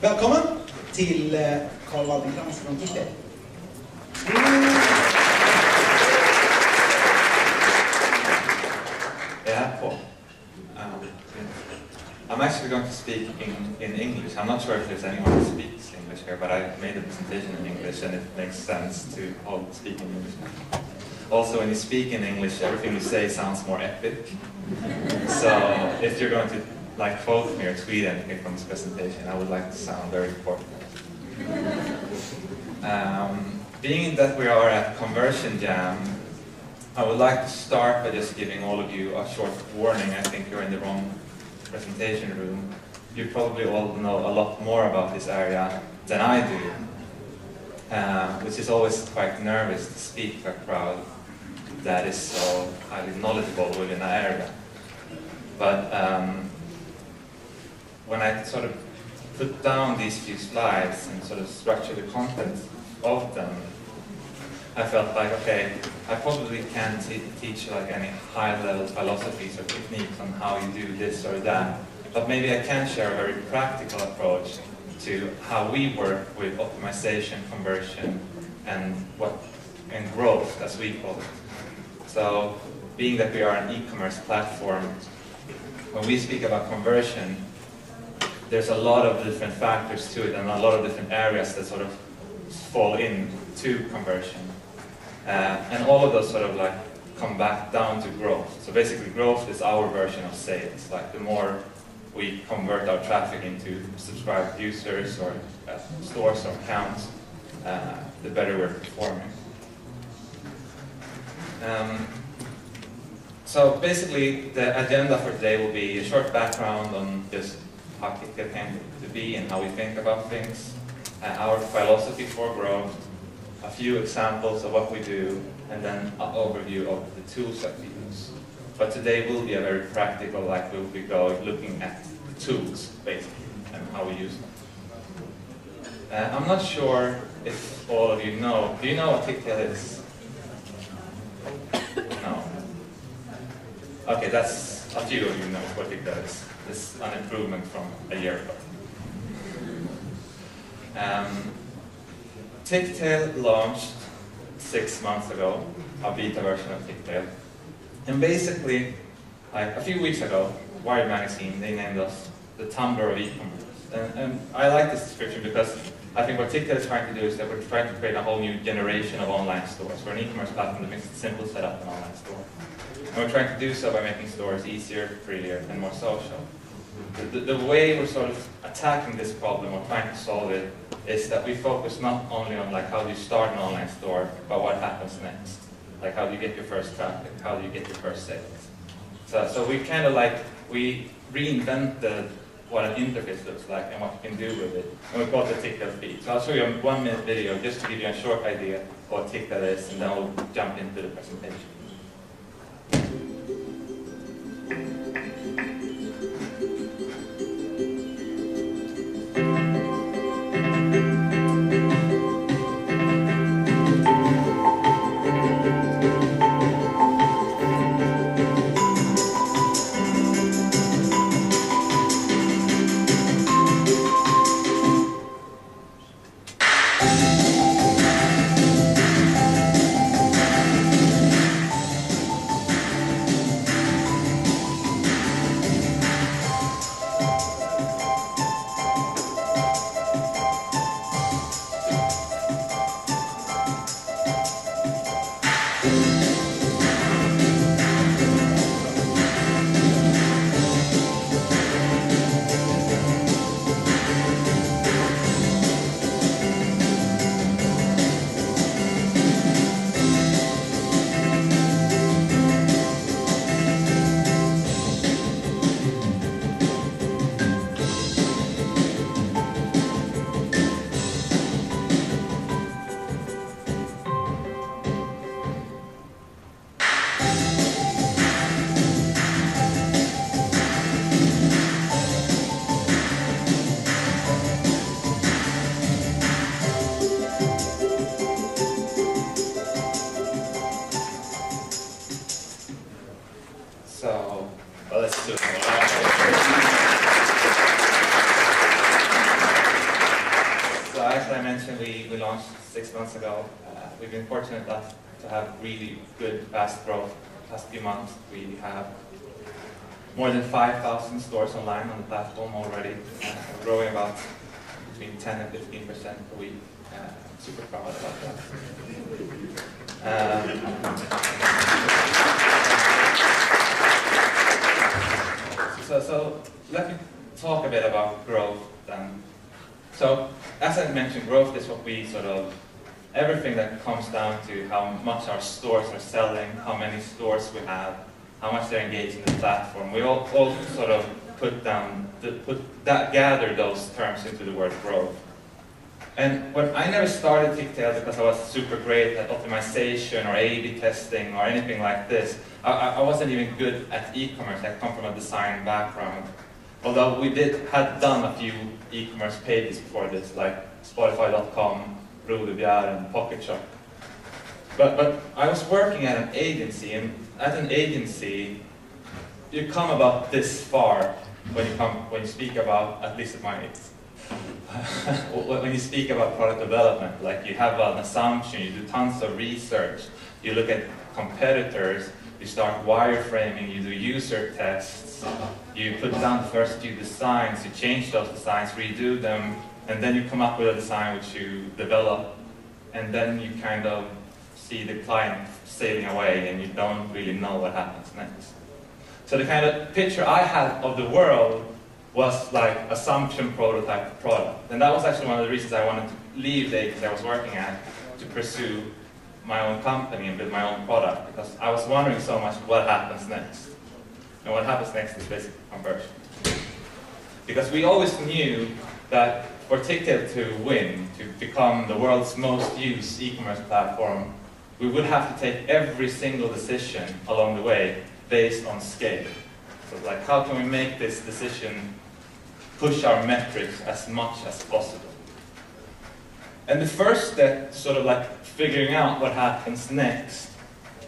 Välkommen till Waldekranz från Titel. Yeah, cool. I'm actually going to speak in English. I'm not sure if there's anyone who speaks English here, but I made a presentation in English and it makes sense to speak in English. Also, when you speak in English, everything you say sounds more epic. So if you're going to quote me or tweet anything from this presentation, I would like to sound very important. Being that we are at Conversion Jam, I would like to start by just giving all of you a short warning. I think you're in the wrong presentation room. You probably all know a lot more about this area than I do, which is always quite nervous to speak to a crowd that is so highly knowledgeable within an area. But when I sort of put down these few slides and sort of structure the content of them, I felt like, okay, I probably can't teach any high-level philosophies or techniques on how you do this or that, but maybe I can share a very practical approach to how we work with optimization, conversion, and growth, as we call it. So, being that we are an e-commerce platform, when we speak about conversion, there's a lot of different factors to it and a lot of different areas that sort of fall into conversion. And all of those sort of come back down to growth. So basically growth is our version of sales. The more we convert our traffic into subscribed users or stores or accounts, the better we're performing. So basically the agenda for today will be a short background on just how Titel came to be and how we think about things, our philosophy for growth, a few examples of what we do, and then an overview of the tools that we use. But today will be a very practical, we'll be looking at the tools, basically, and how we use them. I'm not sure if all of you know. Do you know what Titel is? No. Okay, that's a few of you know what Titel is. This is an improvement from a year ago. Titel launched 6 months ago, a beta version of Titel. And basically, a few weeks ago, Wired magazine, they named us the Tumblr of e-commerce. And I like this description because I think what Titel is trying to do is that we're trying to create a whole new generation of online stores. We're an e-commerce platform that makes it simple to set up an online store. And we're trying to do so by making stores easier, freer, and more social. The way we're sort of attacking this problem or trying to solve it is that we focus not only on how do you start an online store, but what happens next. How do you get your first traffic? How do you get your first sales? So we kind of we reinvented what an interface looks like and what you can do with it. And we call it the Titel feed. So I'll show you a 1-minute video just to give you a short idea of what Titel is, and then we'll jump into the presentation. as I mentioned, we launched 6 months ago. We've been fortunate enough to have really good, fast growth. The past few months, we have more than 5,000 stores online on the platform already, growing about between 10 and 15% per week. Super proud about that. So let me talk a bit about growth then. So as I mentioned, growth is what we sort of, everything that comes down to how much our stores are selling, how many stores we have, how much they're engaged in the platform. We all sort of gather those terms into the word growth. And when I never started Ticktail because I was super great at optimization or A/B testing or anything like this. I wasn't even good at e-commerce. I come from a design background. Although we had done a few e-commerce pages before this, like Spotify.com, Broderbjer, and Pocket Shop. But I was working at an agency, and at an agency, you come about this far when you speak about, at least at my age, when you speak about product development. Like, you have an assumption, you do tons of research, you look at competitors, you start wireframing, you do user tests, you put down the first few designs, you change those designs, redo them, and then you come up with a design which you develop, and then you kind of see the client sailing away and you don't really know what happens next. So the kind of picture I had of the world was like assumption prototype product. And that was actually one of the reasons I wanted to leave the agency I was working at to pursue my own company and build my own product, because I was wondering so much what happens next. And what happens next is basically conversion. Because we always knew that for Ticktail to win, to become the world's most used e-commerce platform, we would have to take every single decision along the way based on scale. So like, how can we make this decision push our metrics as much as possible? And the first step, sort of like figuring out what happens next,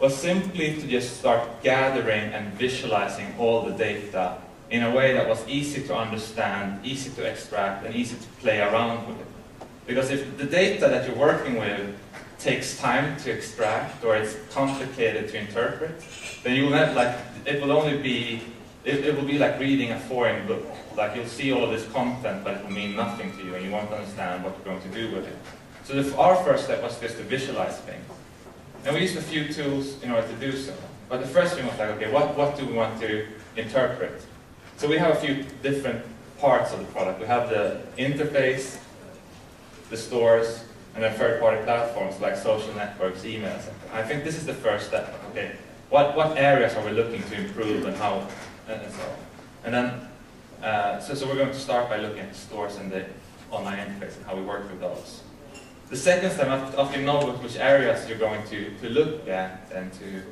was simply to just start gathering and visualizing all the data in a way that was easy to understand, easy to extract, and easy to play around with. Because if the data that you're working with takes time to extract, or it's complicated to interpret, then you will have like, it will be like reading a foreign book. Like, you'll see all of this content, but it will mean nothing to you, and you won't understand what you're going to do with it. So our first step was just to visualize things. And we used a few tools in order to do so. But the first thing was like, okay, what do we want to interpret? So we have a few different parts of the product. We have the interface, the stores, and then third-party platforms like social networks, emails. I think this is the first step. Okay, what areas are we looking to improve, and how, and so on. And then, so we're going to start by looking at the stores and the online interface and how we work with those. The second step, after you know which areas you're going to look at and to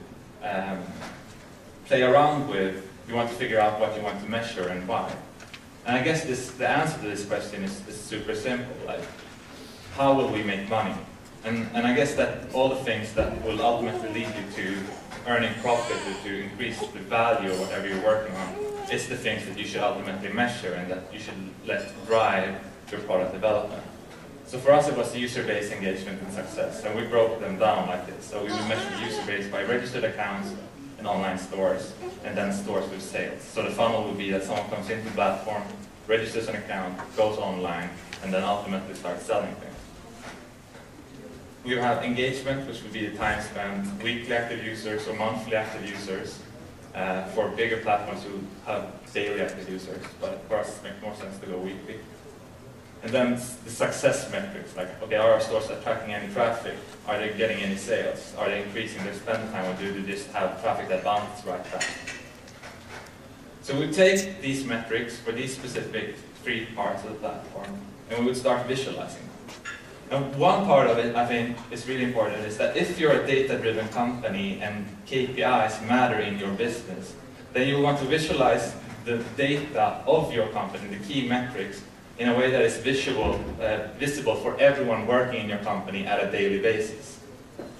play around with, you want to figure out what you want to measure and why. And I guess the answer to this question is super simple. Like, how will we make money? And I guess that all the things that will ultimately lead you to earning profit or to increase the value of whatever you're working on is the things that you should ultimately measure and that you should let drive your product development. So for us, it was user base engagement and success, and we broke them down like this. So we would measure the user base by registered accounts in online stores, and then stores with sales. So the funnel would be that someone comes into the platform, registers an account, goes online, and then ultimately starts selling things. We have engagement, which would be the time spent, weekly active users or monthly active users. For bigger platforms who have daily active users, but for us it makes more sense to go weekly. And then the success metrics, like, okay, are our stores attracting any traffic? Are they getting any sales? Are they increasing their spend time, or do they just have traffic that bounces right back? So we take these metrics for these specific 3 parts of the platform, and we would start visualizing them. And one part of it, I think, is really important, is that if you're a data-driven company and KPIs matter in your business, then you want to visualize the data of your company, the key metrics, in a way that is visible for everyone working in your company at a daily basis.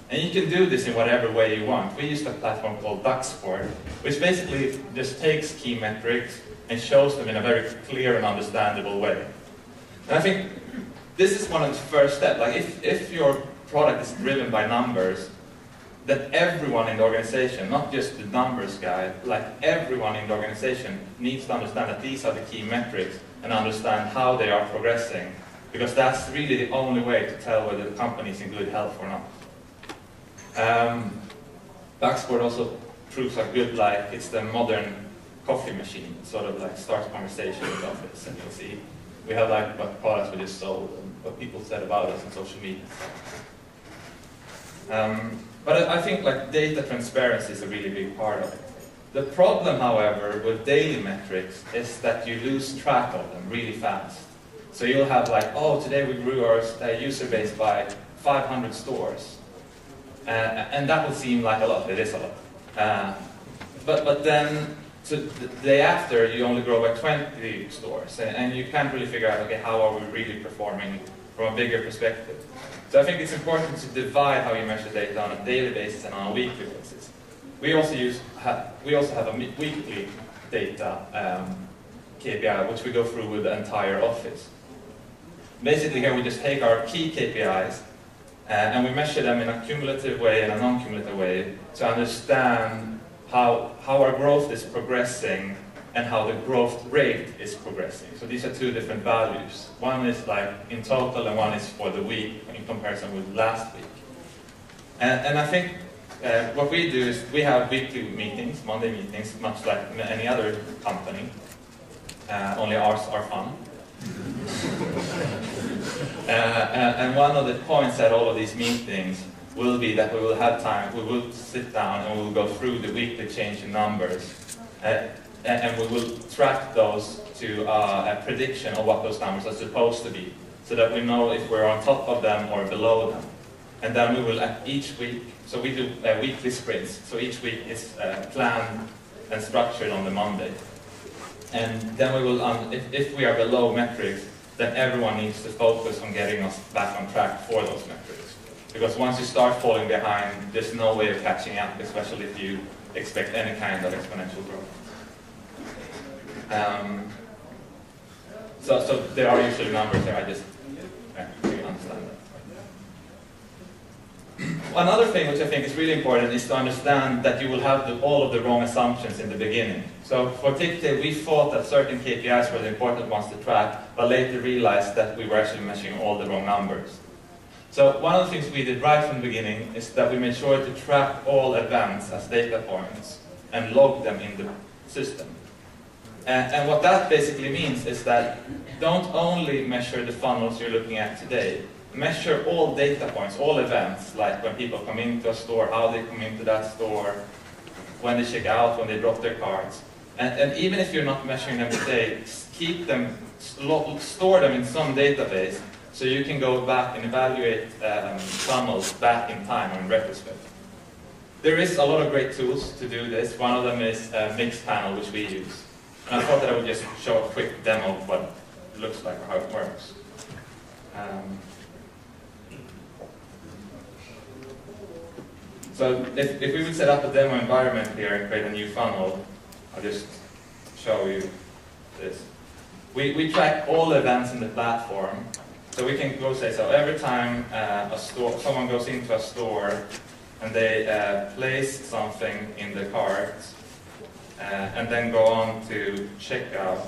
And you can do this in whatever way you want. We used a platform called Ducksport, which basically just takes key metrics and shows them in a very clear and understandable way. And I think this is one of the first steps. Like if your product is driven by numbers, then everyone in the organization, not just the numbers guy, like everyone in the organization needs to understand that these are the key metrics and understand how they are progressing, because that's really the only way to tell whether the company is in good health or not. Backsport also proves how good, like it's the modern coffee machine. It sort of like starts conversation in the office, and you'll see we have like what products we just sold and what people said about us on social media. But I think like data transparency is a really big part of it. The problem, however, with daily metrics is that you lose track of them really fast. So you'll have like, oh, today we grew our user base by 500 stores. And that will seem like a lot. It is a lot. But then so the day after, you only grow by 20 stores. And you can't really figure out, okay, how are we really performing from a bigger perspective. So I think it's important to divide how you measure data on a daily basis and on a weekly basis. We also have a weekly data KPI, which we go through with the entire office. Basically here we just take our key KPIs and we measure them in a cumulative way and a non-cumulative way to understand how our growth is progressing and how the growth rate is progressing. So these are two different values. One is like in total and one is for the week in comparison with last week. And I think what we do is we have weekly meetings, Monday meetings, much like any other company. Only ours are fun. And one of the points at all of these meetings will be that we will have time, we will sit down and we will go through the weekly change in numbers. And we will track those to a prediction of what those numbers are supposed to be, so that we know if we're on top of them or below them. And then we will, at each week, so we do weekly sprints, so each week is planned and structured on the Monday. And then we will, if we are below metrics, then everyone needs to focus on getting us back on track for those metrics. Because once you start falling behind, there's no way of catching up, especially if you expect any kind of exponential growth. So there are usually numbers there, I just understand that. Another thing which I think is really important is to understand that you will have all of the wrong assumptions in the beginning. So for TickTay, we thought that certain KPIs were the important ones to track, but later realized that we were actually measuring all the wrong numbers. So one of the things we did right from the beginning is that we made sure to track all events as data points and log them in the system. And what that basically means is that don't only measure the funnels you're looking at today. Measure all data points, all events, like when people come into a store, how they come into that store, when they check out, when they drop their cards. And even if you're not measuring them today, keep them, store them in some database so you can go back and evaluate funnels back in time or in retrospect. There is a lot of great tools to do this. One of them is Mixpanel, which we use. And I thought that I would just show a quick demo of what it looks like or how it works. So if we would set up a demo environment here and create a new funnel, I'll just show you this. We track all events in the platform. So we can go say, so every time someone goes into a store and they place something in the cart, and then go on to checkout,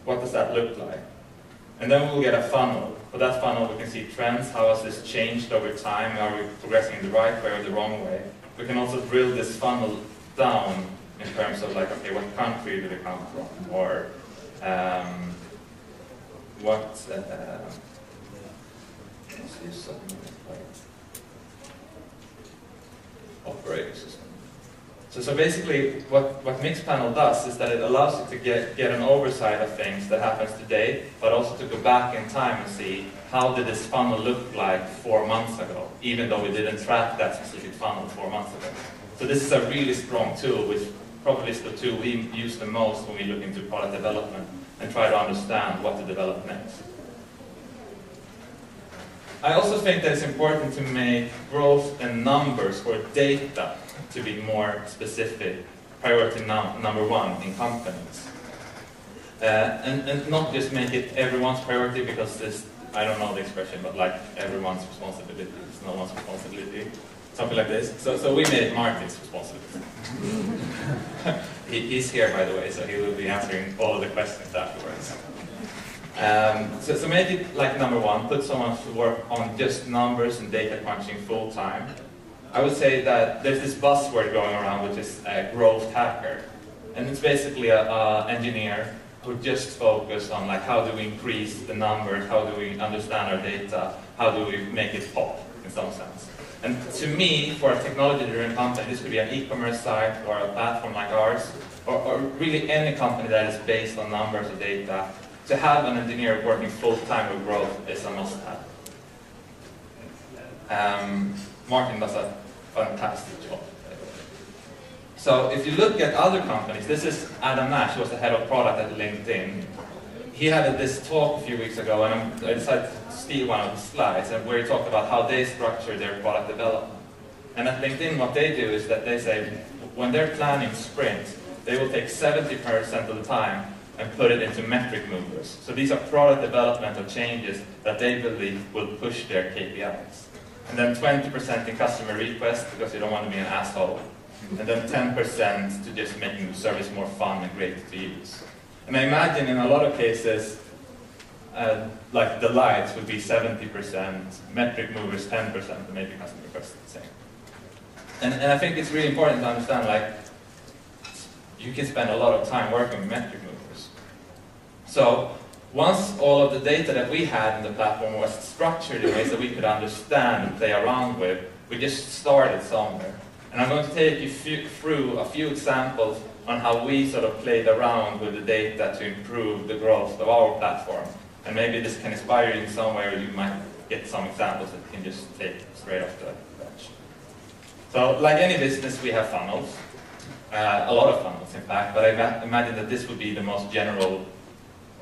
what does that look like? And then we'll get a funnel. For that funnel, we can see trends. How has this changed over time? Are we progressing in the right way or the wrong way? We can also drill this funnel down in terms of like, okay, what country did it come from? Or what operating system. So basically, what Mixpanel does is that it allows you to get an oversight of things that happens today, but also to go back in time and see how did this funnel look like 4 months ago, even though we didn't track that specific funnel 4 months ago. So this is a really strong tool, which probably is the tool we use the most when we look into product development and try to understand what to develop next. I also think that it's important to make growth and numbers or data to be more specific, priority number one in companies. And not just make it everyone's priority, because this, I don't know the expression, but like everyone's responsibility is no one's responsibility. Something like this. So we made it Martin's responsibility. He's here, by the way, so he will be answering all of the questions afterwards. So make it like number one, put someone to work on just numbers and data crunching full time. I would say that there's this buzzword going around, which is a growth hacker. And it's basically an engineer who just focus on like how do we increase the numbers, how do we understand our data, how do we make it pop in some sense. And to me, for a technology-driven company, this could be an e-commerce site or a platform like ours, or really any company that is based on numbers or data. To have an engineer working full-time with growth is a must-have. Martin does a fantastic job. So if you look at other companies, this is Adam Nash, who was the head of product at LinkedIn. He had this talk a few weeks ago, and I decided to steal one of his slides, and where he talked about how they structure their product development. And at LinkedIn, what they do is that they say, when they're planning sprints, they will take 70% of the time and put it into metric movers. So these are product developmental changes that they believe will push their KPIs. And then 20% in customer requests, because you don't want to be an asshole. And then 10% to just making the service more fun and great to use. And I imagine in a lot of cases, like the lights would be 70%, metric movers 10%, and maybe customer requests the same. And I think it's really important to understand, like, you can spend a lot of time working with metric movers. So once all of the data that we had in the platform was structured in ways that we could understand and play around with, we just started somewhere. And I'm going to take you through a few examples on how we sort of played around with the data to improve the growth of our platform. And maybe this can inspire you in some way, or you might get some examples that you can just take straight off the bench. So like any business, we have funnels. A lot of funnels, in fact, but I imagine that this would be the most general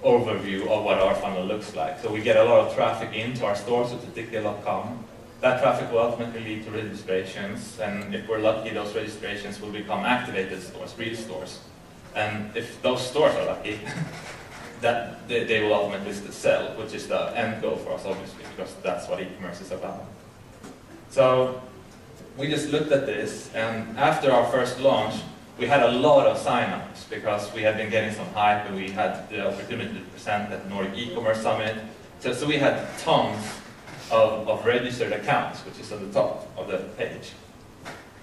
overview of what our funnel looks like. So we get a lot of traffic into our store, so to ticket.com. That traffic will ultimately lead to registrations, and if we're lucky, those registrations will become activated stores, real stores. And if those stores are lucky, that they will ultimately sell, which is the end goal for us, obviously, because that's what e-commerce is about. So we just looked at this, and after our first launch, we had a lot of sign-ups because we had been getting some hype, and we had the opportunity to present at the Nordic e-commerce summit. So we had tons of registered accounts, which is on the top of the page.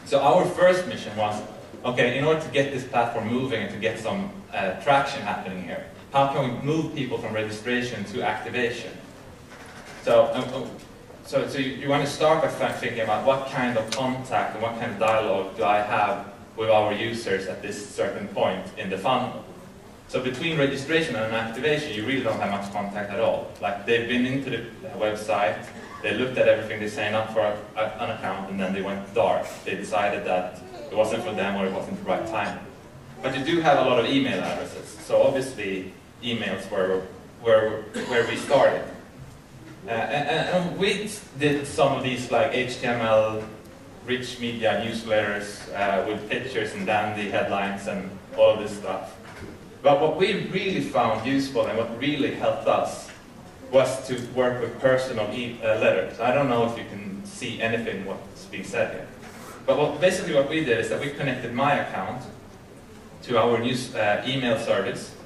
So our first mission was, okay, in order to get this platform moving and to get some traction happening here, how can we move people from registration to activation? So you want to start by thinking about what kind of contact and what kind of dialogue do I have with our users at this certain point in the funnel. So between registration and activation, you really don't have much contact at all. Like, they've been into the website, they looked at everything, they signed up for an account, and then they went dark. They decided that it wasn't for them or it wasn't the right time. But you do have a lot of email addresses. So obviously, emails were where we started. And we did some of these like HTML, rich media newsletters with pictures and dandy headlines and all of this stuff. But what we really found useful and what really helped us was to work with personal letters. I don't know if you can see anything what's being said here. But basically what we did is that we connected my account to our news email service.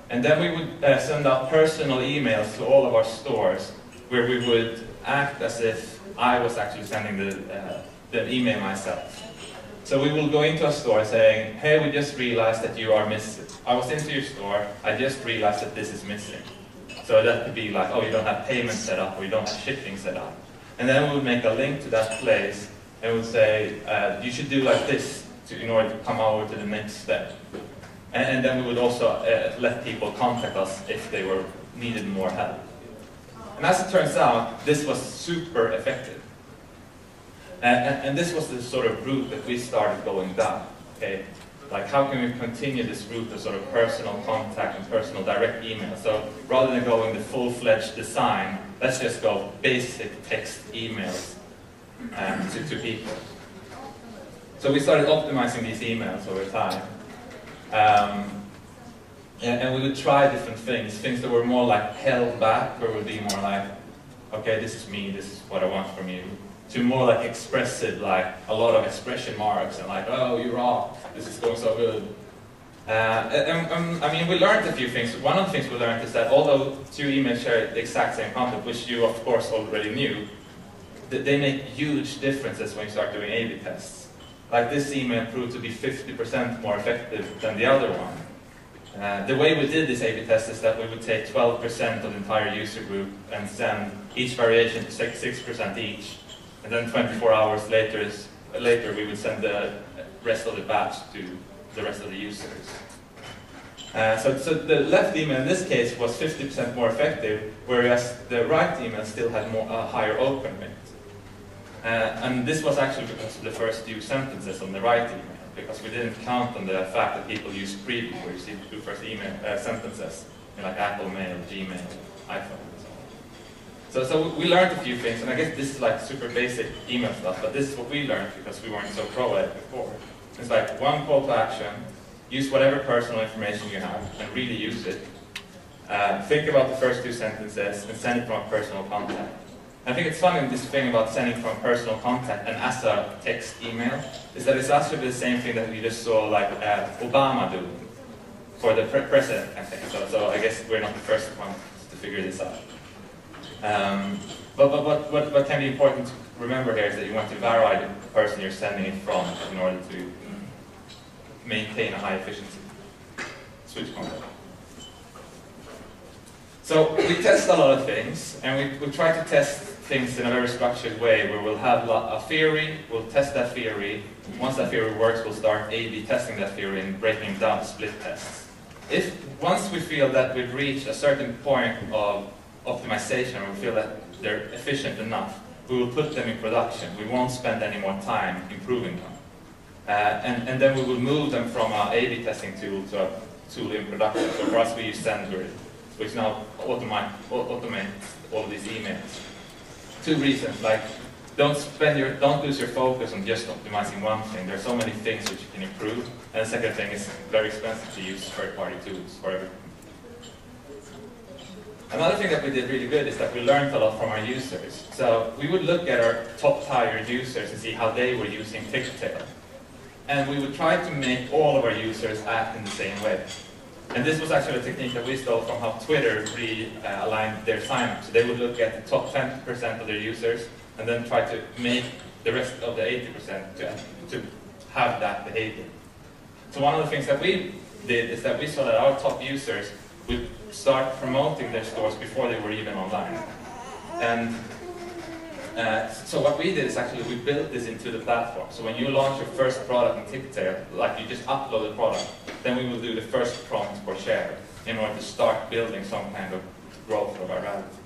And then we would send out personal emails to all of our stores where we would act as if I was actually sending the email myself. So we will go into a store saying, hey, we just realized that you are missing. I was into your store, I just realized that this is missing. So that could be like, oh, you don't have payment set up, or you don't have shipping set up. And then we would make a link to that place, and we would say, you should do like this in order to come over to the next step. And then we would also let people contact us if they needed more help. And as it turns out, this was super effective. And this was the sort of route that we started going down. Okay? Like, how can we continue this route of sort of personal contact and personal direct email? So rather than going the full-fledged design, let's just go basic text emails to people. So we started optimizing these emails over time. And we would try different things that were more like held back, or would be more like, okay, this is me, this is what I want from you, to more like expressive, like a lot of expression marks and like, oh, you rock, this is going so good. I mean, we learned a few things. One of the things we learned is that although two emails share the exact same content, which you of course already knew, they make huge differences when you start doing A/B tests. Like this email proved to be 50% more effective than the other one. The way we did this A/B test is that we would take 12% of the entire user group and send each variation to 6% each. And then 24 hours later we would send the rest of the batch to the rest of the users. So the left email in this case was 50% more effective, whereas the right email still had a higher open rate. And this was actually because of the first few sentences on the right email, because we didn't count on the fact that people use preview, where you see the two first email sentences, like Apple Mail, Gmail, iPhone, and so on. So we learned a few things, and I guess this is like super basic email stuff, but this is what we learned because we weren't so pro at it before. It's like one call to action, use whatever personal information you have, and really use it. Think about the first two sentences, and send it from a personal contact. I think it's funny, this thing about sending from a personal contact and as a text email, is that it's actually the same thing that we just saw like Obama do for the president campaign. So I guess we're not the first ones to figure this out. But what can be important to remember here is that you want to vary the person you're sending it from in order to maintain a high efficiency. Switch contact. So we test a lot of things, and we try to test things in a very structured way, where we'll have a theory, we'll test that theory. Once that theory works, we'll start A/B testing that theory and breaking down to split tests. Once we feel that we've reached a certain point of optimization, or we feel that they're efficient enough, we will put them in production. We won't spend any more time improving them. And then we will move them from our A/B testing tool to a tool in production. So for us, we use SendGrid, which now automates all of these emails. Two reasons, like don't lose your focus on just optimizing one thing. There are so many things which you can improve. And the second thing is very expensive to use third-party tools for everything. Another thing that we did really good is that we learned a lot from our users. So we would look at our top-tier users and see how they were using Pigtail. And we would try to make all of our users act in the same way. And this was actually a technique that we stole from how Twitter aligned their sign-up. So they would look at the top 10% of their users and then try to make the rest of the 80% to have that behavior. So one of the things that we did is that we saw that our top users would start promoting their stores before they were even online. And so what we did is actually we built this into the platform. So when you launch your first product in Pigtail, like you just upload the product, then we will do the first prompt for share in order to start building some kind of growth of virality.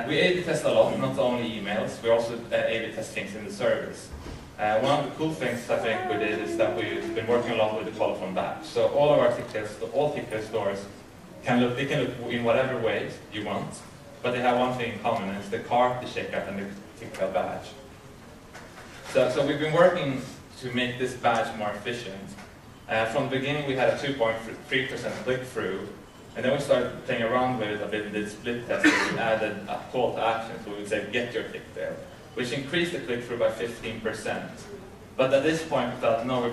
We A/B test a lot, not only emails, we also A/B test things in the service. One of the cool things I think we did is that we've been working a lot with the call-upon batch. So all of our Pigtail stores can look in whatever way you want, but they have one thing in common, and it's the cart, the checkout, and the Pigtail badge. So we've been working to make this badge more efficient. From the beginning, we had a 2.3% click-through, and then we started playing around with it a bit in the split test. We added a call to action, so we would say, get your Pigtail, which increased the click-through by 15%. But at this point, we thought, no,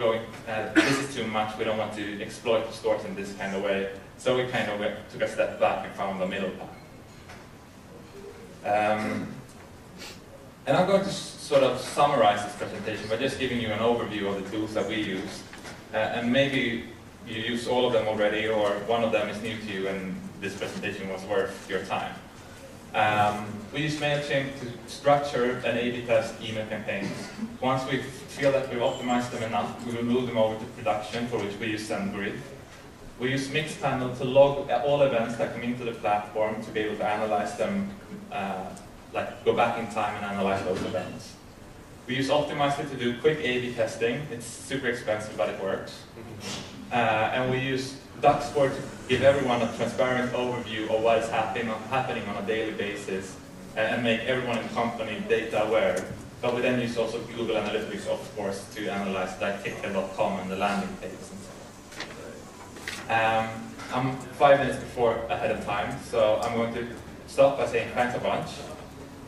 this is too much, we don't want to exploit the stores in this kind of way. So we kind of took a step back and found the middle path. And I'm going to sort of summarize this presentation by just giving you an overview of the tools that we use. And maybe you use all of them already, or one of them is new to you and this presentation was worth your time. We use MailChimp to structure and A/B test email campaigns. Once we feel that we've optimized them enough, we will move them over to production, for which we use SendGrid. We use Mixpanel to log all events that come into the platform to be able to analyze them, like go back in time and analyze those events. We use Optimizely to do quick A/B testing. It's super expensive, but it works. And we use DuckScore to give everyone a transparent overview of what is happening on a daily basis and make everyone in the company data aware. But we then use also Google Analytics, of course, to analyze like Pigtail.com and the landing pages and so on. I'm 5 minutes ahead of time, so I'm going to stop by saying thanks a bunch,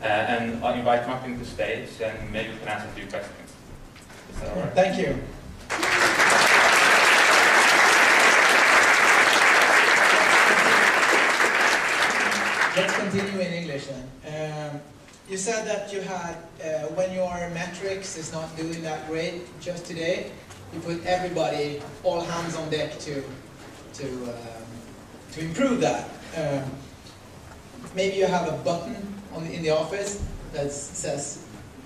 and I'll invite Martin to stage, and maybe we can answer a few questions. Is that all right? Thank you. Let's continue in English then. You said that you had, when your metrics is not doing that great just today, you put everybody, all hands on deck to improve that. Maybe you have a button in the office that says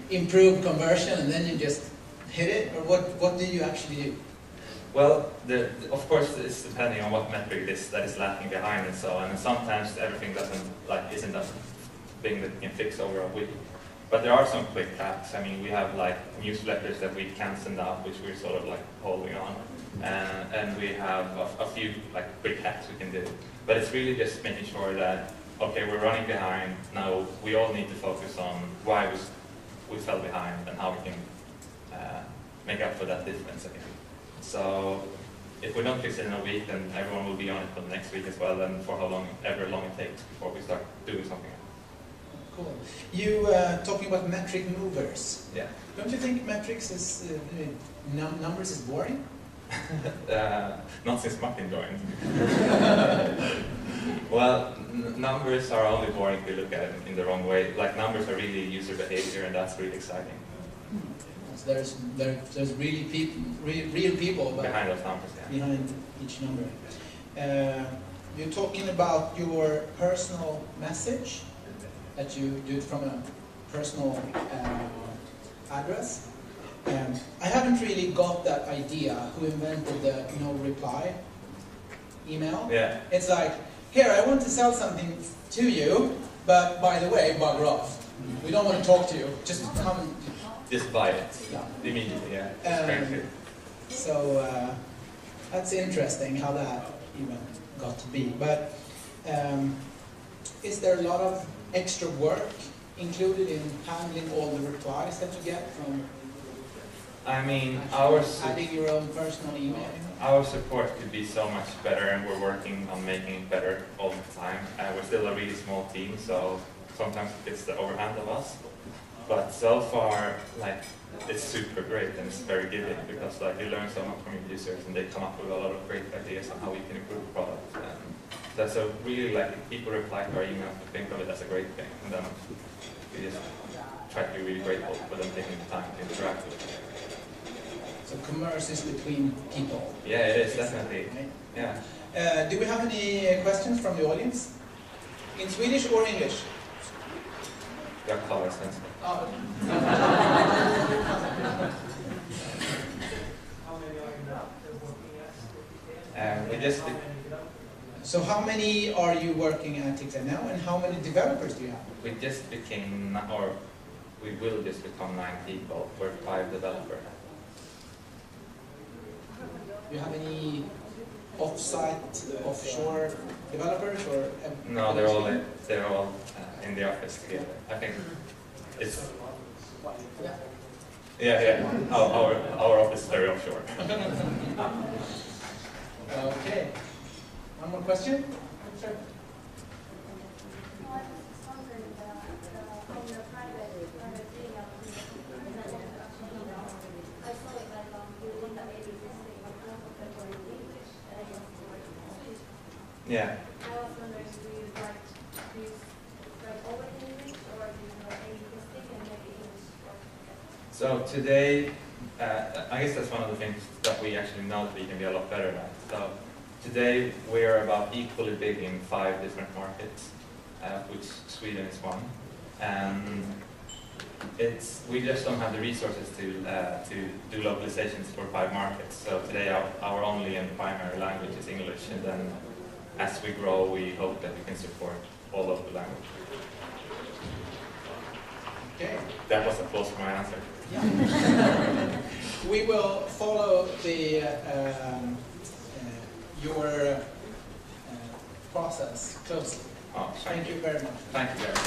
improve conversion, and then you just hit it, or what do you actually do? Well, of course, it's depending on what metric it is that is lacking behind and so on. And sometimes everything isn't a thing that you can fix over a week. But there are some quick hacks. I mean, we have like newsletters that we can send out, which we're sort of like holding on, and we have a few like quick hacks we can do. But it's really just making sure that okay, we're running behind. Now we all need to focus on why we fell behind and how we can make up for that difference again. So if we don't fix it in a week, then everyone will be on it for the next week as well, and for ever long it takes before we start doing something else. Cool. You talking about metric movers. Yeah. Don't you think metrics is numbers is boring? Not since Martin joined. Well, numbers are only boring if you look at it in the wrong way. Like numbers are really user behavior, and that's really exciting. So there's really real people behind those numbers. Yeah. Behind each number. You're talking about your personal message that you do it from a personal address. I haven't really got that idea. Who invented the no reply email? Yeah. It's like, here, I want to sell something to you, but by the way, bugger off. We don't want to talk to you. Just come. Just buy it. Yeah. Immediately. Yeah. So that's interesting how that even got to be. But is there a lot of extra work included in handling all the replies that you get from? I mean, adding your own personal email. Our support could be so much better, and we're working on making it better all the time. We're still a really small team, so sometimes it gets the overhand of us. But so far, like, it's super great and it's very giving because like you learn so much from your users and they come up with a lot of great ideas on how we can improve the product. And that's a really like if people reply to our emails, we think of it as a great thing, and then we just try to be really grateful for them taking the time to interact with it. So commerce is between people. Yeah, it is definitely. Right? Yeah. Do we have any questions from the audience? In Swedish or English? Jag klarar svenska. So how many are you working at TikTok now, and how many developers do you have? We just became, or we will just become 9 people. We're 5 developers. Do you have any off-site, offshore developers, or? No, they're all in the office together. I think it's yeah. Our office is very offshore. Okay. One more question? Sure. Yeah. I was wondering, do you write always in English, or do you write any listing and maybe English? So today, I guess that's one of the things that we actually know that we can be a lot better at. So today we're about equally big in 5 different markets, which Sweden is one, and we just don't have the resources to do localizations for 5 markets. So today our only and primary language is English, and then as we grow, we hope that we can support all of the languages. Okay. That was applause for my answer. Yeah. We will follow the your process closely. Oh, Thank you very much. Thank you very much.